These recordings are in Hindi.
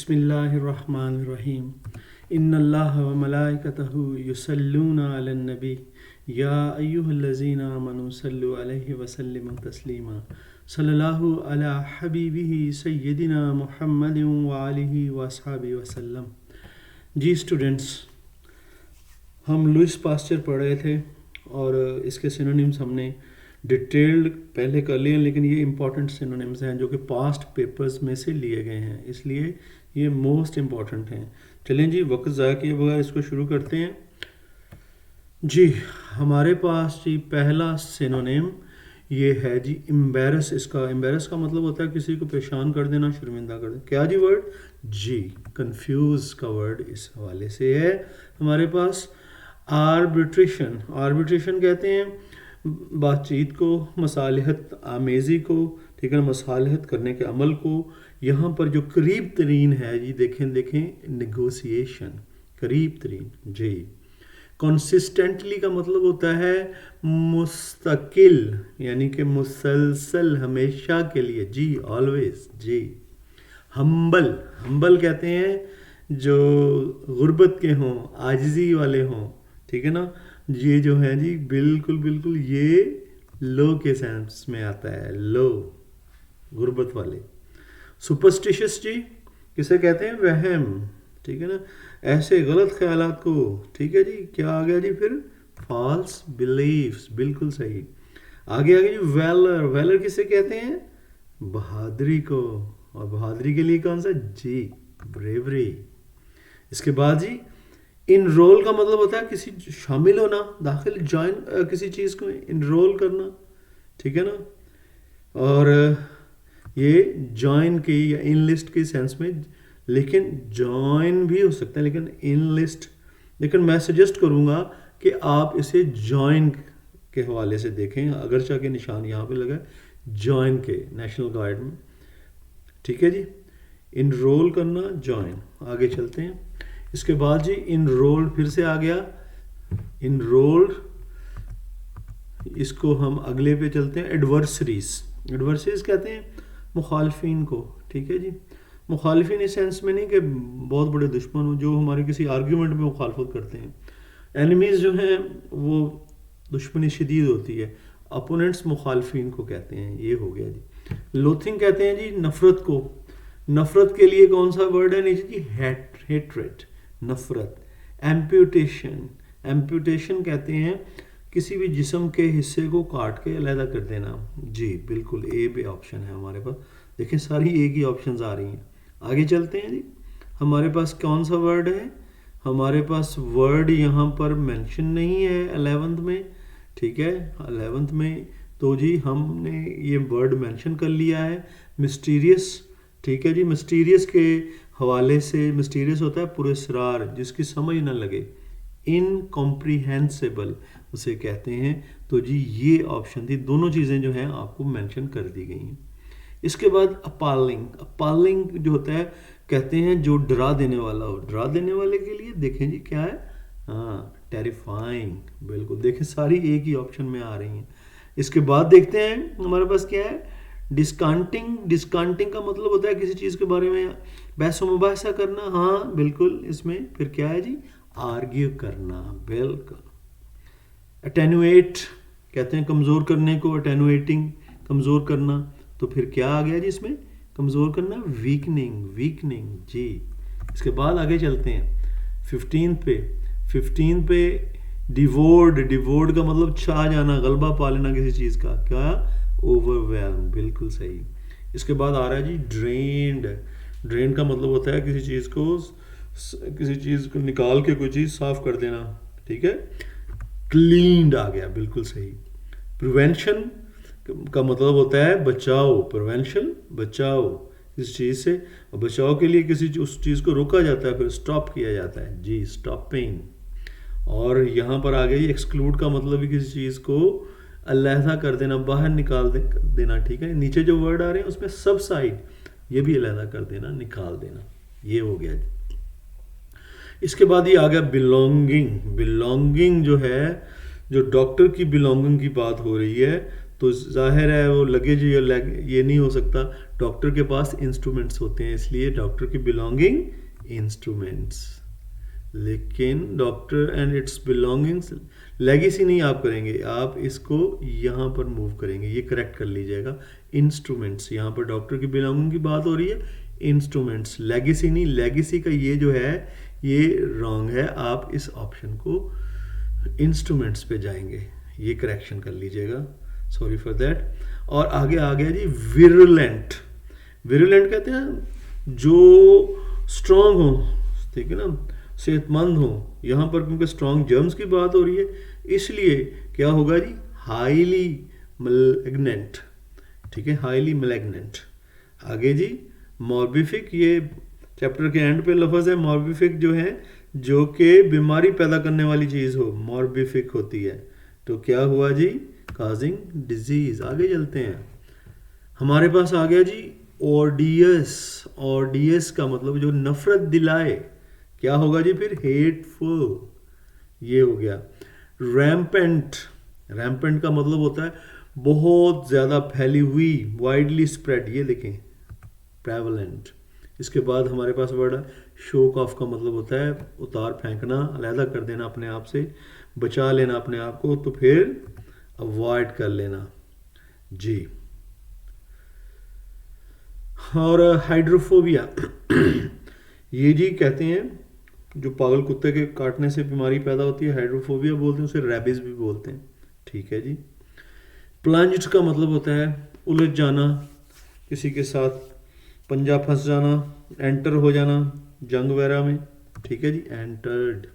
बिस्मिल्लाहिर्रहमानिर्रहीम इन्नल्लाह व मलाइकतहु युसल्लूना अलन नबी या अय्युहल्लज़ीना आमनू सल्लु अलैहि व सल्लिमु तस्लीमा सल्लल्लाहु अला हबीबिही सय्यदिना मुहम्मदिन व आलिहि व अस्हाबिहि वसल्लम। जी स्टूडेंट्स, हम लुईस पास्चर पढ़ रहे थे और इसके सिनोनिम्स हमने डिटेल्ड पहले कर लिए, लेकिन ये इंपॉर्टेंट सिनोनिम्स हैं जो कि पास्ट पेपर्स में से लिए गए हैं, इसलिए ये मोस्ट इम्पॉर्टेंट हैं। चलें जी, वक्त ज़ाया किए बगैर इसको शुरू करते हैं। जी हमारे पास जी पहला सिनोनिम ये है जी एम्बैरस। इसका एम्बैरस का मतलब होता है किसी को परेशान कर देना, शर्मिंदा कर देना। क्या जी वर्ड? जी कंफ्यूज का वर्ड इस हवाले से है हमारे पास। आर्बिट्रेशन, आर्बिट्रेशन कहते हैं बातचीत को, मसालहत आमेज़ी को, ठीक है ना, मसालहत करने के अमल को। यहाँ पर जो करीब तरीन है जी, देखें नेगोशिएशन, करीब तरीन। जी कंसिस्टेंटली का मतलब होता है मुस्तकिल, यानी कि मुसलसल, हमेशा के लिए। जी ऑलवेज। जी हम्बल, हम्बल कहते हैं जो गुर्बत के हों, आजिज़ी वाले हों, ठीक है ना। ये जो है जी बिल्कुल बिल्कुल ये लो के सेंस में आता है, लो, गुर्बत वाले। सुपरस्टिशियस जी किसे कहते हैं? वहम, ठीक है ना, ऐसे गलत ख्यालात को, ठीक है जी। क्या आ गया जी फिर? फॉल्स बिलीफ्स, बिल्कुल सही। आगे जी वैलर, वैलर किसे कहते हैं? बहादुरी को। और बहादुरी के लिए कौन सा? जी ब्रेवरी। इसके बाद जी इनरोल का मतलब होता है किसी शामिल होना, दाखिल, ज्वाइन, किसी चीज़ को इनरोल करना, ठीक है ना। और ये ज्वाइन की या इनलिस्ट के सेंस में, लेकिन ज्वाइन भी हो सकता है, लेकिन इनलिस्ट, लेकिन मैं सजेस्ट करूँगा कि आप इसे ज्वाइन के हवाले से देखें। अगरचा के निशान यहाँ पे लगा है ज्वाइन के, नेशनल गार्ड में, ठीक है जी। इनरोल करना, ज्वाइन। आगे चलते हैं। इसके बाद जी इनरोल्ड फिर से आ गया, इनरोल्ड। इसको हम अगले पे चलते हैं। एडवर्सरीज, एडवर्सरीज कहते हैं मुखालफिन को, ठीक है जी। मुखालफिन इस सेंस में नहीं कि बहुत बड़े दुश्मन हो जो हमारे किसी आर्ग्यूमेंट में मुखालफत करते हैं। एनिमीज जो हैं वो दुश्मनी शदीद होती है, अपोनेंट्स मुखालफिन को कहते हैं। ये हो गया जी। लोथिंग कहते हैं जी नफरत को। नफरत के लिए कौन सा वर्ड है नीचे जी? हेट्रेट, नफरत। एम्प्यूटेशन, एम्प्यूटेशन कहते हैं किसी भी जिस्म के हिस्से को काट के अलहदा कर देना। जी बिल्कुल, ए पे ऑप्शन है हमारे पास। देखिए सारी ए की ऑप्शंस आ रही हैं। आगे चलते हैं जी। हमारे पास कौन सा वर्ड है? हमारे पास वर्ड यहाँ पर मेंशन नहीं है 11th में, ठीक है। 11th में तो जी हमने ये वर्ड मेंशन कर लिया है, मिस्टीरियस, ठीक है जी। मिस्टीरियस के हवाले से, मिस्टीरियस होता है पुरस्रार, जिसकी समझ ना लगे, इनकॉम्प्रीहेंसिबल उसे कहते हैं। तो जी ये ऑप्शन थी, दोनों चीज़ें जो हैं आपको मेंशन कर दी गई हैं। इसके बाद अपालिंग, अपालिंग जो होता है कहते हैं जो डरा देने वाला हो। डरा देने वाले के लिए देखें जी क्या है? हाँ टेरिफाइंग, बिल्कुल। देखें सारी एक ही ऑप्शन में आ रही हैं। इसके बाद देखते हैं हमारे पास क्या है? डिस्काउंटिंग, डिस्काउंटिंग का मतलब होता है किसी चीज़ के बारे में बहस व मुबाहिसा करना। हाँ बिल्कुल, इसमें फिर क्या है जी? आर्ग्यू करना, बिल्कुल। अटेनुएट कहते हैं कमज़ोर करने को, अटेनुएटिंग, कमज़ोर करना। तो फिर क्या आ गया जी इसमें? कमज़ोर करना, वीकनिंग, वीकनिंग। जी इसके बाद आगे चलते हैं 15 पे डिवोर्ड, डिवोर्ड का मतलब छा जाना, गलबा पा लेना किसी चीज़ का। क्या? ओवरवेल्म, बिल्कुल सही। इसके बाद आ रहा है जी ड्रेन्ड। ड्रेन का मतलब होता है किसी चीज़ को निकाल के कोई चीज़ साफ कर देना, ठीक है। क्लीन्ड आ गया, बिल्कुल सही। प्रिवेंशन का मतलब होता है बचाओ, प्रिवेंशन, बचाओ इस चीज़ से। और बचाव के लिए किसी उस चीज़ को रोका जाता है, फिर स्टॉप किया जाता है। जी स्टॉपिंग। और यहाँ पर आ गई एक्सक्लूड का मतलब भी किसी चीज़ को अलहदा कर देना, बाहर निकाल देना, ठीक है। नीचे जो वर्ड आ रहे हैं उसमें सब साइड, ये भी अलहदा कर देना, निकाल देना। ये हो गया। इसके बाद ये आ गया बिलोंगिंग। बिलोंगिंग जो है, जो डॉक्टर की बिलोंगिंग की बात हो रही है, तो जाहिर है वो लगेज ये नहीं हो सकता, डॉक्टर के पास इंस्ट्रूमेंट्स होते हैं, इसलिए डॉक्टर की बिलोंगिंग इंस्ट्रूमेंट्स। लेकिन doctor and it's belongings legacy नहीं आप करेंगे, आप इसको यहाँ पर मूव करेंगे, ये करेक्ट कर लीजिएगा। इंस्ट्रूमेंट्स, यहाँ पर डॉक्टर की बिलोंगिंग की बात हो रही है, इंस्ट्रूमेंट्स, लेगेसी नहीं। लेगेसी का ये जो है ये रॉन्ग है, आप इस ऑप्शन को इंस्ट्रूमेंट्स पे जाएंगे, ये करेक्शन कर लीजिएगा, सॉरी फॉर दैट। और आगे आ गया जी विरुलेंट। विरुलेंट कहते हैं जो स्ट्रॉन्ग हो, ठीक है ना, सेहतमंद हो। यहाँ पर क्योंकि स्ट्रॉन्ग जर्म्स की बात हो रही है, इसलिए क्या होगा जी, हाईली मैलिग्नेंट, ठीक है, हाईली मैलिग्नेंट। आगे जी मॉर्बिफिक, ये चैप्टर के एंड पे लफ्ज़ है। मॉर्बिफिक जो है, जो कि बीमारी पैदा करने वाली चीज़ हो, मॉर्बिफिक होती है। तो क्या हुआ जी, काजिंग डिजीज। आगे चलते हैं, हमारे पास आ गया जी ऑडियस। ऑडियस का मतलब जो नफरत दिलाए, क्या होगा जी फिर, हेटफुल, ये हो गया। रैम्पेंट, रैम्पेंट का मतलब होता है बहुत ज़्यादा फैली हुई, वाइडली स्प्रेड, ये देखें प्रेवलेंट। इसके बाद हमारे पास वर्ड है शोक ऑफ, का मतलब होता है उतार फेंकना, अलहदा कर देना अपने आप से, बचा लेना अपने आप को, तो फिर अवॉइड कर लेना जी। और हाइड्रोफोबिया ये जी कहते हैं जो पागल कुत्ते के काटने से बीमारी पैदा होती है, हाइड्रोफोबिया बोलते हैं, उसे रैबिस भी बोलते हैं, ठीक है जी। प्लंज्ड का मतलब होता है उलझ जाना, किसी के साथ पंजा फंस जाना, एंटर हो जाना जंग वगैरह में, ठीक है जी, एंटर्ड।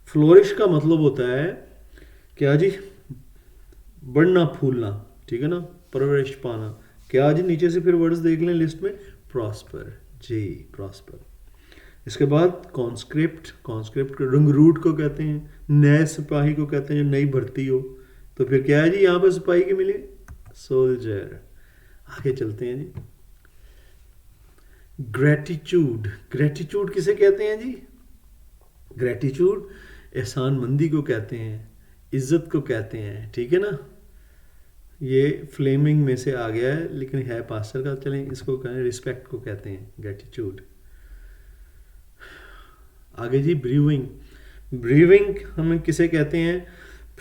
फ्लोरिश का मतलब होता है क्या जी, बढ़ना फूलना, ठीक है ना, परवरिश पाना। क्या जी, नीचे से फिर वर्ड्स देख लें लिस्ट में, प्रॉस्पर जी, प्रॉस्पर। इसके बाद कॉन्स्क्रिप्ट, कॉन्स्क्रिप्ट रंगरूट को कहते हैं, नए सिपाही को कहते हैं जो नई भर्ती हो। तो फिर क्या है जी, यहाँ पर सिपाही के मिले, सोल्जर। आगे चलते हैं जी, ग्रेटिट्यूड। ग्रेटिट्यूड किसे कहते हैं जी, ग्रेटिट्यूड एहसानमंदी को कहते हैं, इज्जत को कहते हैं, ठीक है ना। ये फ्लेमिंग में से आ गया है, लेकिन है पास्टर का, चलें इसको कहें रिस्पेक्ट को कहते हैं, ग्रेटिट्यूड। आगे जी ब्रीविंग। ब्रीविंग हमें किसे कहते हैं,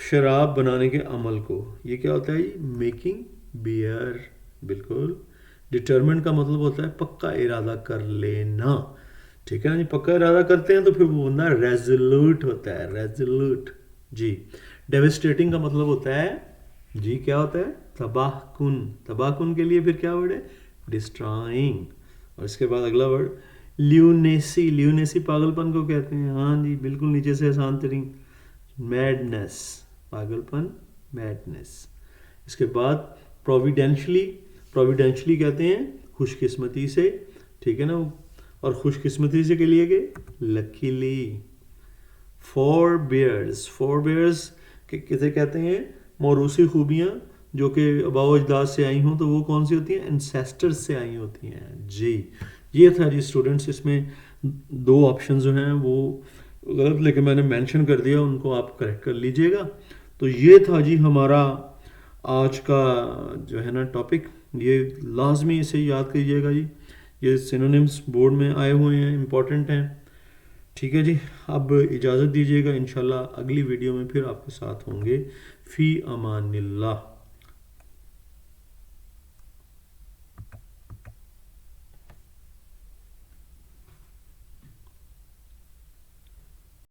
शराब बनाने के अमल को। ये क्या होता है जी, मेकिंग बियर, बिल्कुल। डिटरमिन का मतलब होता है पक्का इरादा कर लेना, ठीक है ना जी। पक्का इरादा करते हैं तो फिर वो बंदा रेजोल्यूट होता है, रेजोल्यूट जी। डेविस्टेटिंग का मतलब होता है जी, क्या होता है, तबाहकुन। तबाहकुन के लिए फिर क्या वर्ड है, डिस्ट्रॉइंग। और इसके बाद अगला वर्ड ल्यूनेसी। ल्यूनेसी पागलपन को कहते हैं, हाँ जी बिल्कुल, नीचे से आसान तरीन। मैडनेस, पागलपन, मैडनेस। इसके बाद प्रोविडेंशली। प्रोविडेंशली कहते हैं खुशकिस्मती से, ठीक है ना। और खुशकिस्मती से के लिए के लकीली। फॉरबियर्स, फॉरबियर्स किसे कहते हैं, मौरूसी खूबियाँ जो कि अबाव अजदाद से आई हों, तो वो कौन सी होती हैं, एंसेस्टर्स से आई होती हैं जी। ये था जी स्टूडेंट्स, इसमें दो ऑप्शन जो हैं वो गलत, लेकिन मैंने मेंशन कर दिया, उनको आप करेक्ट कर लीजिएगा। तो ये था जी हमारा आज का जो है ना टॉपिक, ये लाजमी इसे याद कीजिएगा जी। ये सिनोनिम्स बोर्ड में आए हुए हैं, इम्पॉर्टेंट हैं, ठीक है जी। अब इजाज़त दीजिएगा, इंशाल्लाह अगली वीडियो में फिर आपके साथ होंगे। फ़ी अमानिल्लाह।